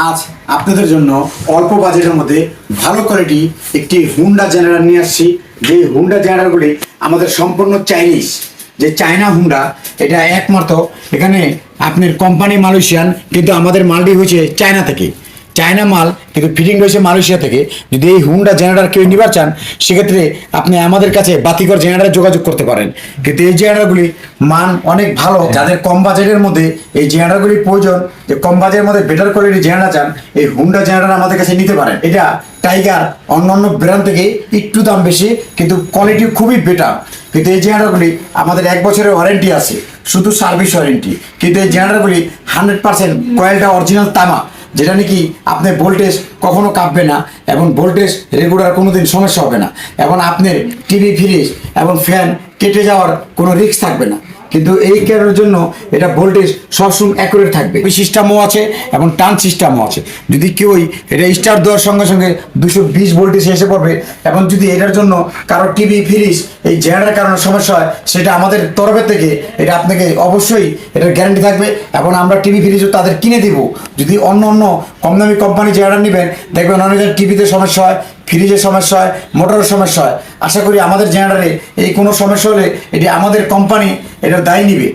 আজ আপনাদের জন্য অল্প বাজেটের মধ্যে ভালো কোয়ালিটি একটি হুন্ডা জেনারেটর নিয়ে আসছি। যে হুন্ডা জেনারেটরগুলি আমাদের সম্পূর্ণ চাইনিজ, যে চায়না হুন্ডা, এটা একমাত্র এখানে আপনার কোম্পানি মালয়েশিয়ান, কিন্তু আমাদের মালটি হয়েছে চায়না থেকে, চায়না মাল, কিন্তু ফিটিং রয়েছে মালয়েশিয়া থেকে। যদি এই হুন্ডা জেনারেটর কেউ নিবার চান, সেক্ষেত্রে আপনি আমাদের কাছে বাতিঘর জেনারেটর যোগাযোগ করতে পারেন। কিন্তু এই জেনারেটরগুলি মান অনেক ভালো। যাদের কম বাজেটের মধ্যে এই জেনারেটরগুলি প্রয়োজন, যে কম বাজেটের মধ্যে বেটার কোয়ালিটি জেনারেটর চান, এই হুন্ডা জেনারেটর আমাদের কাছে নিতে পারেন। এটা টাইগার অন্যান্য ব্র্যান্ড থেকে একটু দাম বেশি, কিন্তু কোয়ালিটি খুবই বেটার। কিন্তু এই জেনারেটরগুলি আমাদের 1 বছরের ওয়ারেন্টি আছে, শুধু সার্ভিস ওয়ারেন্টি। কিন্তু এই জেনারেটরগুলি 100% কয়েলটা অরিজিনাল তামা, যেটা নাকি আপনার ভোল্টেজ কখনো কাঁপবে না, এবং ভোল্টেজ রেগুলার কোনোদিন সমস্যা হবে না, এবং আপনার টিভি, ফ্রিজ এবং ফ্যান কেটে যাওয়ার কোনো রিস্ক থাকবে না। কিন্তু এই কারণের জন্য এটা ভোল্টেজ সবসময় অ্যাকুরেট থাকবে। ওই সিস্টেমও আছে এবং টান সিস্টেমও আছে। যদি কেউ এটা স্টার্ট দেওয়ার সঙ্গে সঙ্গে 220 ভোল্টেজ এসে পড়বে। এবং যদি এটার জন্য কারো টিভি, ফ্রিজ এই জেনারেটার কারণে সমস্যা হয়, সেটা আমাদের তরফের থেকে এটা আপনাকে অবশ্যই এটার গ্যারান্টি থাকবে, এবং আমরা টিভি, ফ্রিজও তাদের কিনে দিব। যদি অন্য কম দামি কোম্পানি জেনারেটার নেবেন, দেখবেন অনেকের টিভিতে সমস্যা হয়, ফ্রিজের সমস্যা হয়, মোটরের সমস্যা হয়। আশা করি আমাদের জেনারেটরে এই কোনো সমস্যা হলে এটি আমাদের কোম্পানি এটার দায় নিবে।